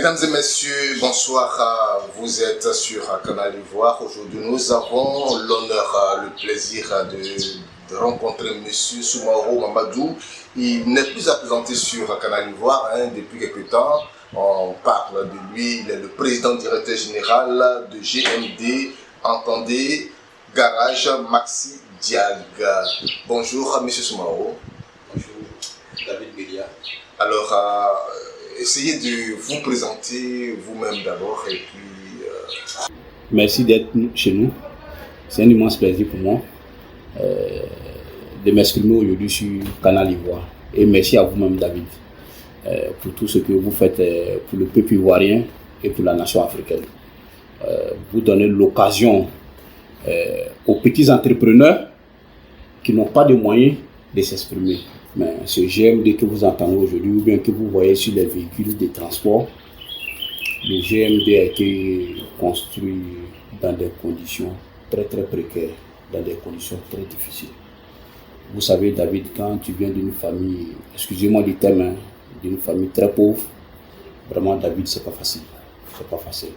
Mesdames et messieurs, bonsoir. Vous êtes sur Canal Ivoire. Aujourd'hui, nous avons l'honneur, le plaisir de rencontrer Monsieur Soumaoro Mamadou. Il n'est plus à présenter sur Canal Ivoire depuis quelques temps. On parle de lui. Il est le président directeur général de GMD, entendez, Garage Maxi Diag. Bonjour, Monsieur Soumaoro. Bonjour, David Bélia. Alors, essayez de vous présenter vous-même d'abord et puis... Merci d'être chez nous. C'est un immense plaisir pour moi de m'exprimer aujourd'hui sur Canal Ivoire. Et merci à vous-même, David, pour tout ce que vous faites pour le peuple ivoirien et pour la nation africaine. Vous donnez l'occasion aux petits entrepreneurs qui n'ont pas de moyens de s'exprimer. Mais ce GMD que vous entendez aujourd'hui ou bien que vous voyez sur les véhicules de transport, le GMD a été construit dans des conditions très précaires, dans des conditions très difficiles. Vous savez, David, quand tu viens d'une famille, excusez-moi du terme, d'une famille très pauvre, vraiment, David, c'est pas facile. C'est pas facile.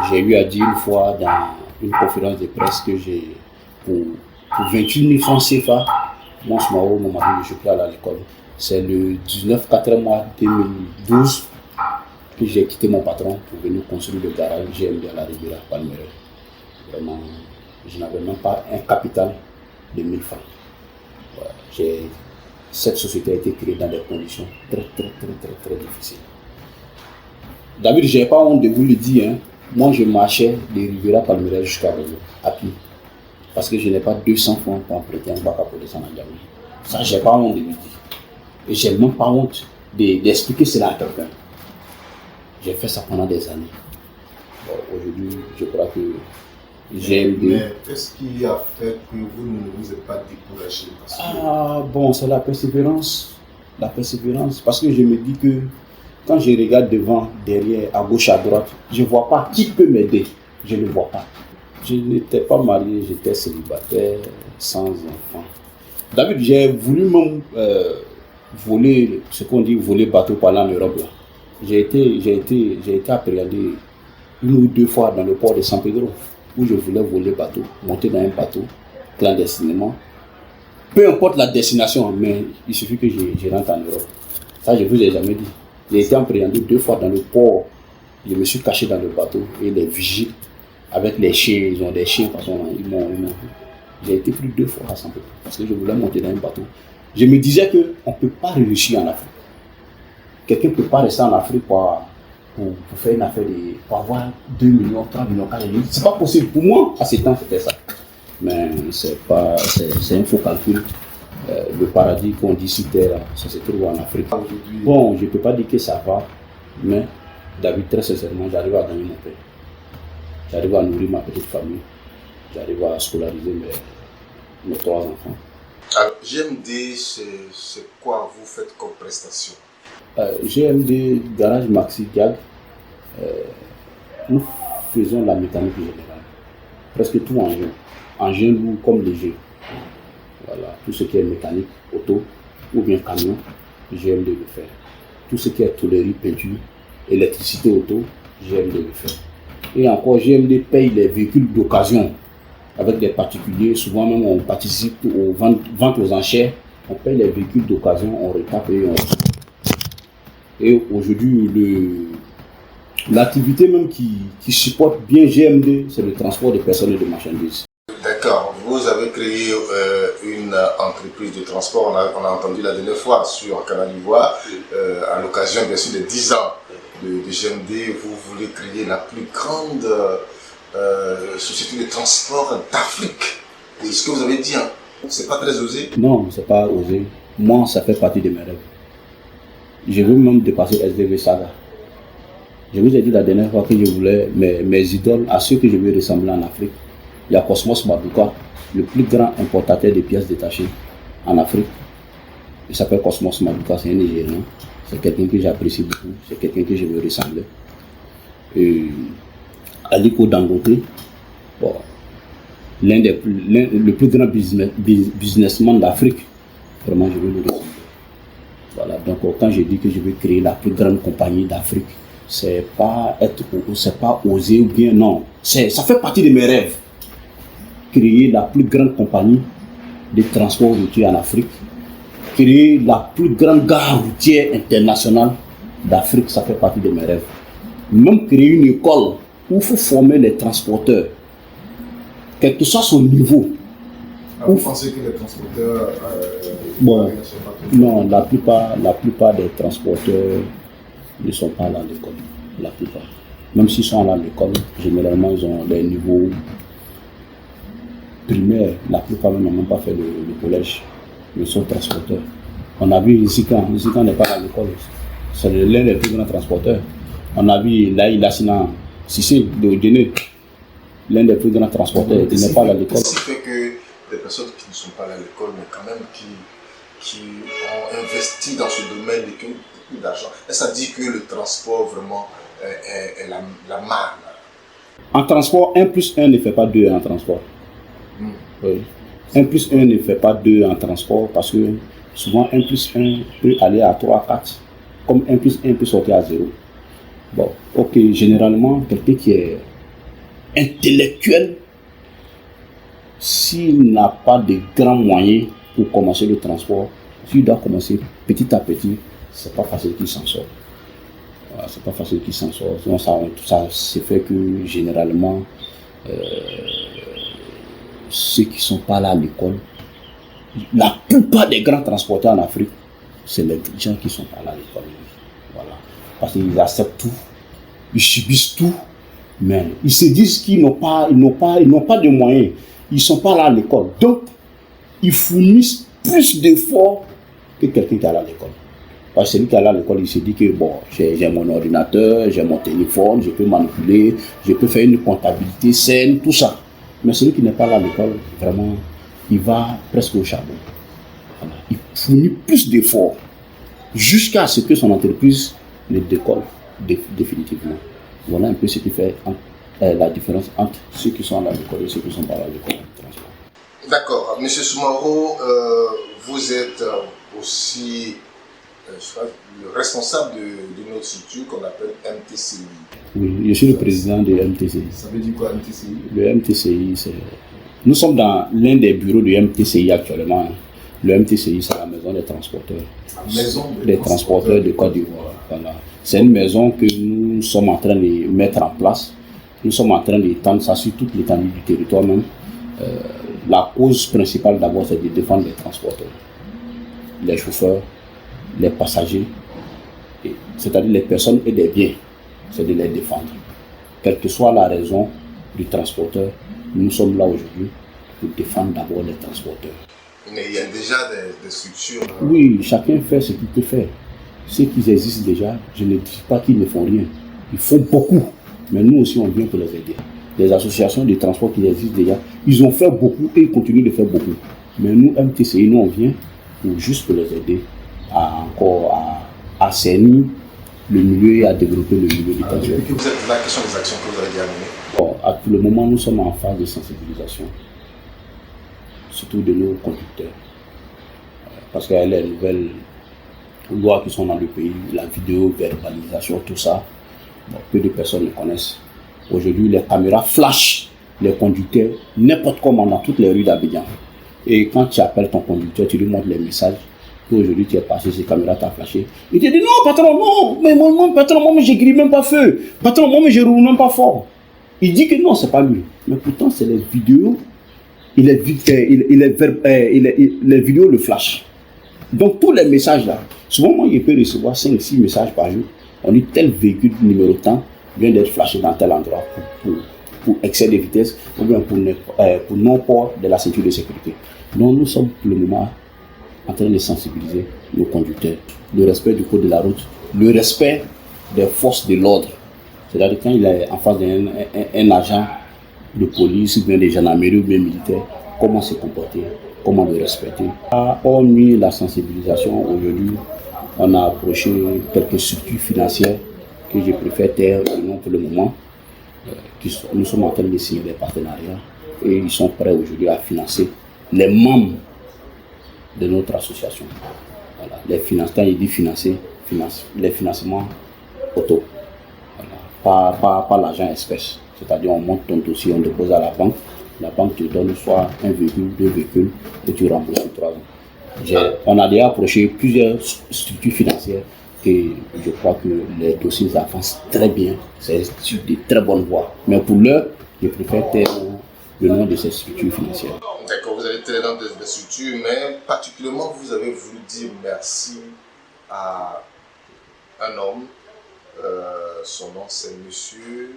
J'ai eu à dire une fois dans une conférence de presse que j'ai, pour 28 000 francs CFA, moi, Soumaoro Mamadou, je suis à l'école. C'est le 19/4 mois 2012 que j'ai quitté mon patron pour venir construire le garage GMD à la Riviera Palmeraie. Vraiment, je n'avais même pas un capital de 1000 francs. Voilà. Cette société a été créée dans des conditions très difficiles. David, je n'ai pas honte de vous le dire. Moi, je marchais de Riviera Palmeraie jusqu'à Réseau, à pied. Parce que je n'ai pas 200 francs pour emprunter un bac pour descendre en Djamé. Ça, je n'ai pas honte de lui dire. Et je n'ai même pas honte d'expliquer cela à quelqu'un. J'ai fait ça pendant des années. Bon, aujourd'hui, je crois que j'aime bien. Mais qu'est-ce qui a fait que vous ne vous êtes pas découragé? Bon, c'est la persévérance. La persévérance. Parce que je me dis que quand je regarde devant, derrière, à gauche, à droite, je ne vois pas qui peut m'aider. Je ne vois pas. Je n'étais pas marié, j'étais célibataire, sans enfant. David, j'ai voulu même voler, ce qu'on dit voler bateau par là en Europe. Là. J'ai été appréhendé une ou deux fois dans le port de San Pedro, où je voulais voler bateau, monter dans un bateau, clandestinement. Peu importe la destination, mais il suffit que je rentre en Europe. Ça, je ne vous ai jamais dit. J'ai été appréhendé 2 fois dans le port. Je me suis caché dans le bateau et les vigiles, avec les chiens, ils ont des chiens, ils m'ont. J'ai été pris 2 fois à San Pedro parce que je voulais monter dans un bateau. Je me disais qu'on ne peut pas réussir en Afrique. Quelqu'un ne peut pas rester en Afrique pour faire une affaire, pour avoir 2 millions, 3 millions, 4 millions. Ce n'est pas possible. Pour moi, à ce temps, c'était ça. Mais c'est un faux calcul. Le paradis qu'on dit sur Terre, ça se trouve en Afrique. Bon, je ne peux pas dire que ça va, mais David, très sincèrement, j'arrive à gagner mon pain. J'arrive à nourrir ma petite famille. J'arrive à scolariser mes 3 enfants. Alors, GMD, c'est quoi vous faites comme prestation? GMD, Garage Maxi Diag, nous faisons la mécanique générale. Presque tout engin lourd comme léger. Voilà, tout ce qui est mécanique, auto ou bien camion, GMD le fait. Tout ce qui est tôlerie, peinture, électricité auto, GMD le fait. Et encore, GMD paye les véhicules d'occasion avec des particuliers. Souvent même, on participe aux ventes aux enchères. On paye les véhicules d'occasion, on retape et on... Et aujourd'hui, l'activité même qui supporte bien GMD, c'est le transport de personnes et de marchandises. D'accord. Vous avez créé une entreprise de transport. On a entendu la dernière fois sur Canal Ivoire, à l'occasion bien sûr des 10 ans de GMD. Vous voulez créer la plus grande société de transport d'Afrique. C'est ce que vous avez dit. C'est pas très osé? Non, c'est pas osé. Moi, ça fait partie de mes rêves. Je veux même dépasser SDV Saga. Je vous ai dit la dernière fois que je voulais mes idoles, à ceux que je veux ressembler en Afrique. Il y a Cosmos Maduka, le plus grand importateur de pièces détachées en Afrique. Il s'appelle Cosmos Maduka, c'est un Nigérien. C'est quelqu'un que j'apprécie beaucoup, c'est quelqu'un que je veux ressembler. Et Aliko Dangote, bon, le plus grand businessman d'Afrique. Vraiment, je veux le ressembler. Voilà, donc quand je dis que je vais créer la plus grande compagnie d'Afrique, c'est pas oser ou bien non. Ça fait partie de mes rêves. Créer la plus grande compagnie de transport routier en Afrique. Créer la plus grande gare routière internationale d'Afrique, ça fait partie de mes rêves. Même créer une école où il faut former les transporteurs, quel que soit son niveau. Vous pensez que les transporteurs... bon, non, la plupart des transporteurs ne sont pas là à l'école. La plupart. Même s'ils sont là à l'école, généralement ils ont des niveaux primaires. La plupart n'ont même pas fait le collège. Ils sont transporteurs. On a vu Zika n'est pas à l'école. C'est l'un des plus grands transporteurs. On a vu Laïla Sinan Sissé de Guinée, l'un des plus grands transporteurs qui n'est pas à l'école. Qu'est-ce qui fait que les personnes qui ne sont pas à l'école, mais quand même qui ont investi dans ce domaine et qui ont beaucoup d'argent, et ça dit que le transport vraiment est la manne? En transport, 1 plus 1 ne fait pas 2 en transport. Oui. 1 plus 1 ne fait pas 2 en transport parce que souvent 1 plus 1 peut aller à 3, 4. Comme 1 plus 1 peut sortir à 0. Bon, ok, généralement, quelqu'un qui est intellectuel, s'il n'a pas de grands moyens pour commencer le transport, s'il doit commencer petit à petit, c'est pas facile qu'il s'en sort. Voilà, c'est pas facile qu'il s'en sort. Sinon, ça se fait que généralement, ceux qui ne sont pas là à l'école, la plupart des grands transporteurs en Afrique, c'est les gens qui ne sont pas là à l'école. Voilà. Parce qu'ils acceptent tout, ils subissent tout, mais ils se disent qu'ils n'ont pas de moyens, ils ne sont pas là à l'école. Donc, ils fournissent plus d'efforts que quelqu'un qui est là à l'école. Parce que celui qui est là à l'école, il se dit que bon, j'ai mon ordinateur, j'ai mon téléphone, je peux manipuler, je peux faire une comptabilité saine, tout ça. Mais celui qui n'est pas là à l'école, vraiment, il va presque au charbon. Voilà. Il fournit plus d'efforts jusqu'à ce que son entreprise ne décolle définitivement. Voilà un peu ce qui fait la différence entre ceux qui sont à l'école et ceux qui ne sont pas à l'école. D'accord. Monsieur Soumaro, vous êtes aussi le responsable de notre structure qu'on appelle MTCI. Oui, je suis le président de MTCI. Ça veut dire quoi MTCI? Le MTCI, c'est... Nous sommes dans l'un des bureaux du MTCI actuellement. Le MTCI, c'est la maison des transporteurs. La maison des transporteurs de Côte d'Ivoire. Voilà. C'est une maison que nous sommes en train de mettre en place. Nous sommes en train d'étendre ça sur toute l'étendue du territoire même. La cause principale d'abord, c'est de défendre les transporteurs, les chauffeurs, les passagers, c'est-à-dire les personnes et les biens. C'est de les défendre. Quelle que soit la raison du transporteur, nous sommes là aujourd'hui pour défendre d'abord les transporteurs. Mais il y a déjà des structures. Oui, chacun fait ce qu'il peut faire. Ceux qui existent déjà, je ne dis pas qu'ils ne font rien. Ils font beaucoup. Mais nous aussi, on vient pour les aider. Les associations de transport qui existent déjà, ils ont fait beaucoup et ils continuent de faire beaucoup. Mais nous, MTCI, nous, on vient juste pour les aider à assainir le milieu et à développer le milieu du transport. Depuis que vous êtes là, quelles sont les actions que vous avez amenées? Bon, à tout le moment, nous sommes en phase de sensibilisation, surtout de nos conducteurs. Parce qu'il y a les nouvelles lois qui sont dans le pays, la vidéo, verbalisation, tout ça. Bon, peu de personnes le connaissent. Aujourd'hui, les caméras flashent les conducteurs n'importe comment dans toutes les rues d'Abidjan. Et quand tu appelles ton conducteur, tu lui montres les messages. Aujourd'hui, tu es passé, ces caméras t'ont flashé. Il te dit non, patron, non, mais moi, patron, moi, je grille même pas feu. Patron, moi, je roule même pas fort. Il dit que non, c'est pas lui. Mais pourtant, c'est les vidéos. Les vidéos le flash. Donc, tous les messages là, souvent, moi, je peux recevoir 5-6 messages par jour. On dit tel véhicule numéro tant vient d'être flashé dans tel endroit pour excès de vitesse ou bien pour non-port de la ceinture de sécurité. Donc, nous sommes pour le moment en train de sensibiliser nos conducteurs, le respect du code de la route, le respect des forces de l'ordre. C'est-à-dire quand il est en face d'un agent de police, ou bien des gendarmeries ou bien militaires, comment se comporter, comment le respecter. Hormis la sensibilisation, aujourd'hui, on a approché quelques structures financières que je préfère taire non pour le moment. Nous sommes en train de signer des partenariats et ils sont prêts aujourd'hui à financer les membres de notre association. Voilà. Quand il dit financer, les financements auto. Voilà. Pas l'argent espèce. C'est-à-dire on monte ton dossier, on dépose à la banque te donne soit un véhicule, 2 véhicules, et tu rembourses en 3 ans. On a déjà approché plusieurs structures financières et je crois que les dossiers avancent très bien. C'est sur de très bonnes voies. Mais pour l'heure, je préfère taire le nom de ces structures financières. D'accord, vous avez taire le nom des structures, mais particulièrement vous avez voulu dire merci à un homme. Son nom c'est Monsieur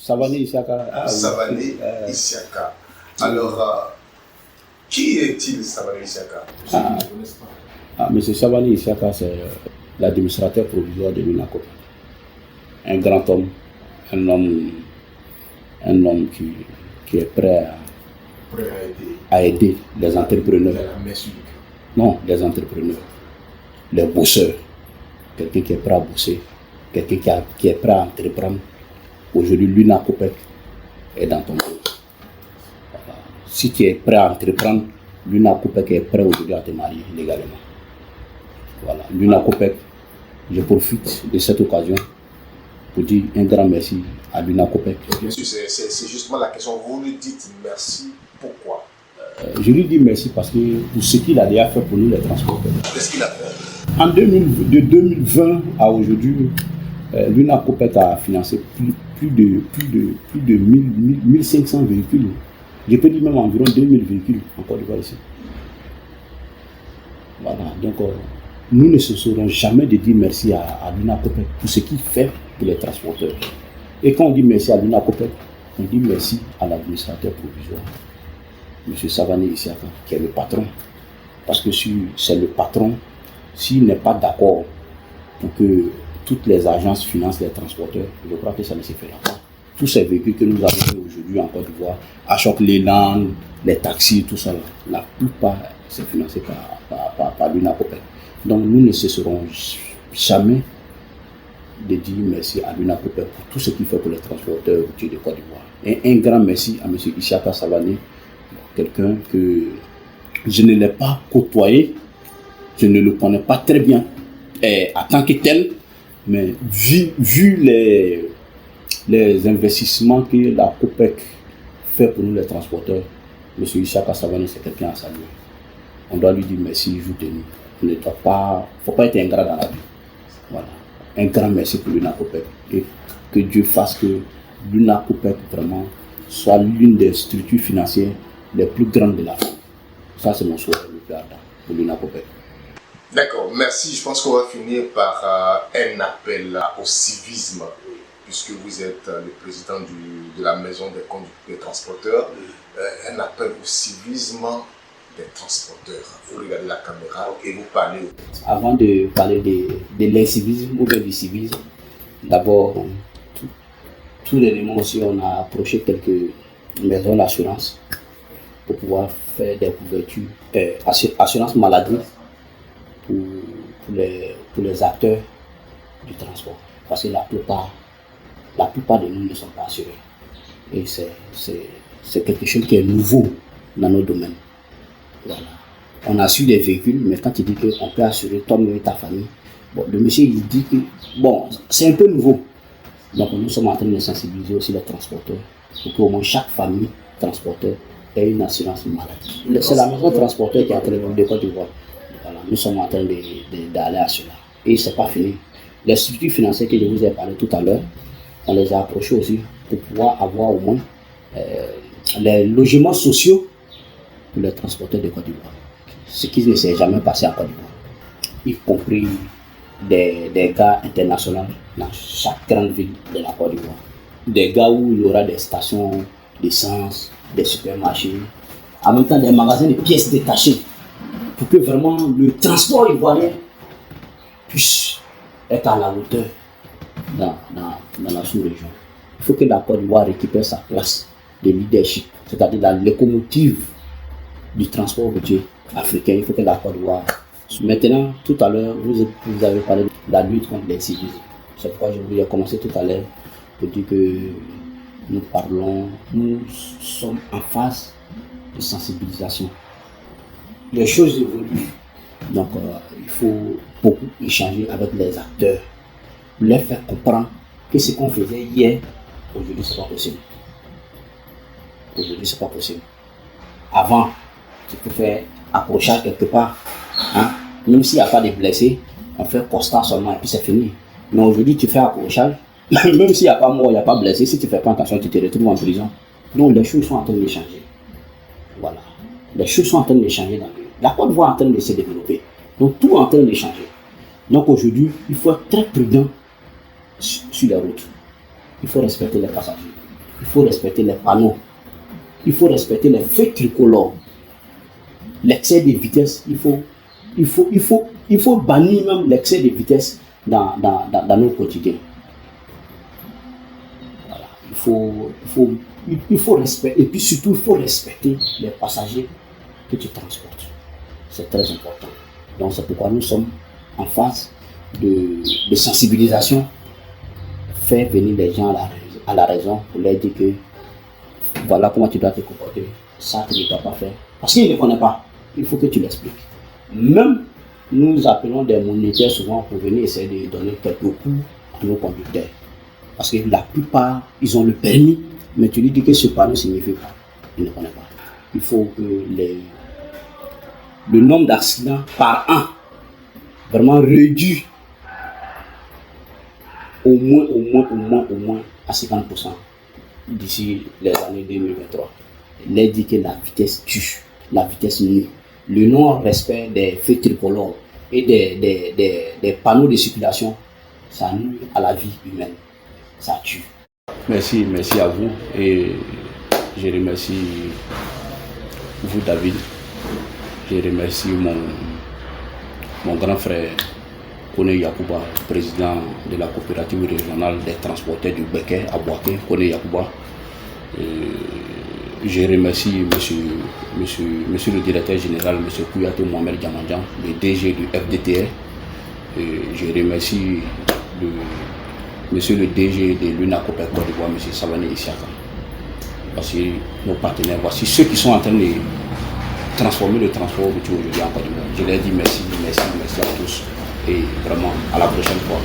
Savani Isiaka. Savani Isiaka. Alors, qui est-il Savani Isiaka? Monsieur Savani Isiaka, c'est l'administrateur provisoire de l'UNACOPEC. Un grand homme, un homme qui est prêt à aider les entrepreneurs. Non, les entrepreneurs, les bosseurs. Quelqu'un qui est prêt à bosser, quelqu'un qui est prêt à entreprendre. Aujourd'hui, l'UNACOPEC est dans ton dos. Voilà. Si tu es prêt à entreprendre, l'UNACOPEC est prêt aujourd'hui à te marier légalement. Voilà, l'UNACOPEC, je profite de cette occasion pour dire un grand merci à l'UNACOPEC. Bien sûr, c'est justement la question. Vous lui dites merci, pourquoi? Je lui dis merci parce que pour ce qu'il a déjà fait pour nous les transporteurs. Qu'est-ce qu'il a fait? De 2020 à aujourd'hui, l'UNACOPEC a financé plus de 1500 véhicules. Je peux dire même environ 2000 véhicules en Côte d'Ivoire ici. Voilà, donc nous ne cesserons jamais de dire merci à l'UNACOPEC pour ce qu'il fait pour les transporteurs. Et quand on dit merci à l'UNACOPEC, on dit merci à l'administrateur provisoire, M. Savani Isiaka, qui est le patron. Parce que si c'est le patron, s'il n'est pas d'accord pour que toutes les agences financent les transporteurs, je crois que ça ne se fera pas. Tous ces véhicules que nous avons aujourd'hui en Côte d'Ivoire, Ashok Leyland, les taxis, tout ça, la plupart c'est financé par l'UNACOPEC. Donc nous ne cesserons jamais de dire merci à l'UNACOPEC pour tout ce qu'il fait pour les transporteurs routiers de Côte d'Ivoire. Et un grand merci à M. Isiaka Savani, quelqu'un que je ne l'ai pas côtoyé, je ne le connais pas très bien en tant que tel, mais vu les investissements que la COPEC fait pour nous les transporteurs, M. Isiaka Savani, c'est quelqu'un à saluer. On doit lui dire merci, joue de nous. Il ne faut pas être ingrat dans la vie. Voilà. Un grand merci pour l'UNACOPEC et que Dieu fasse que l'UNACOPEC vraiment soit l'une des structures financières les plus grandes de l'Afrique. Ça, c'est mon souhait le plus ardent pour l'UNACOPEC. D'accord, merci. Je pense qu'on va finir par un appel au civisme, puisque vous êtes le président de la maison des transporteurs. Un appel au civisme des transporteurs. Vous regardez la caméra et vous parlez. Avant de parler de l'incivisme ou bien du civisme, d'abord, tous les éléments aussi, on a approché quelques maisons d'assurance pour pouvoir faire des couvertures, assurance maladie pour les acteurs du transport. Parce que la plupart de nous ne sont pas assurés. Et c'est quelque chose qui est nouveau dans nos domaines. Voilà. On assure des véhicules, mais quand il dit qu'on peut assurer toi-même et ta famille, bon, le monsieur il dit que bon, c'est un peu nouveau. Donc nous sommes en train de sensibiliser aussi les transporteurs pour qu'au moins chaque famille transporteur ait une assurance maladie. C'est la maison transporteur qui est en train de Côte d'Ivoire. Voilà, nous sommes en train d'aller à cela. Et ce n'est pas fini. Les structures financières que je vous ai parlé tout à l'heure, on les a approchés aussi pour pouvoir avoir au moins les logements sociaux pour les transporteurs de Côte d'Ivoire. Ce qui ne s'est jamais passé en Côte d'Ivoire. Y compris des gars internationaux dans chaque grande ville de la Côte d'Ivoire. Des gars où il y aura des stations d'essence, des supermarchés, en même temps des magasins de pièces détachées, pour que vraiment le transport ivoirien puisse être à la hauteur dans la sous-région. Il faut que la Côte d'Ivoire récupère sa place de leadership, c'est-à-dire dans la locomotive du transport routier africain. Il faut que la Côte d'Ivoire. Maintenant, tout à l'heure, vous avez parlé de la lutte contre l'incivisme. C'est pourquoi je voulais commencer tout à l'heure pour dire que nous sommes en phase de sensibilisation. Les choses évoluent. Donc, il faut beaucoup échanger avec les acteurs, leur faire comprendre que ce qu'on faisait hier, aujourd'hui, ce n'est pas possible. Aujourd'hui, ce n'est pas possible. Avant, tu peux faire approchage quelque part. Hein? Même s'il n'y a pas de blessés, on fait constat seulement et puis c'est fini. Mais aujourd'hui, tu fais approchage, même s'il n'y a pas mort, il n'y a pas blessé, si tu ne fais pas attention, tu te retrouves en prison. Donc, les choses sont en train de changer. Voilà. Les choses sont en train de changer dans le pays. La Côte d'Ivoire est en train de se développer. Donc, tout est en train de changer. Donc, aujourd'hui, il faut être très prudent sur les routes. Il faut respecter les passagers. Il faut respecter les panneaux. Il faut respecter les feux tricolores. L'excès de vitesse, il faut bannir même l'excès de vitesse dans nos quotidiens. Voilà. Il faut respecter, et puis surtout, il faut respecter les passagers que tu transportes. C'est très important. Donc, c'est pourquoi nous sommes en phase de sensibilisation, faire venir les gens à la raison pour leur dire que voilà comment tu dois te comporter, ça tu ne dois pas faire. Parce qu'ils ne connaissent pas, il faut que tu l'expliques. Même nous appelons des moniteurs souvent pour venir essayer de donner quelques coups à nos conducteurs. Parce que la plupart, ils ont le permis, mais tu lui dis que ce panneau signifie quoi. Ils ne connaissent pas. Il faut que le nombre d'accidents par an vraiment réduit au moins à 50% d'ici les années 2023. Il est dit que la vitesse tue, la vitesse nuit. Le non-respect des feux tricolores et des panneaux de circulation, ça nuit à la vie humaine. Ça tue. Merci à vous et je remercie vous David. Je remercie mon grand frère Kone Yakouba, président de la coopérative régionale des transporteurs du Béquet à Boaké, Kone Yakouba. Je remercie monsieur le directeur général, M. Kouyaté Mohamed Diamandjan, le DG du FDTR. Je remercie monsieur le DG de l'UNACOPER Côte d'Ivoire, M. Savané Isiaka. Voici nos partenaires, voici ceux qui sont en train de transformer le transport routier aujourd'hui en Côte d'Ivoire. Je leur dis merci à tous et vraiment à la prochaine fois.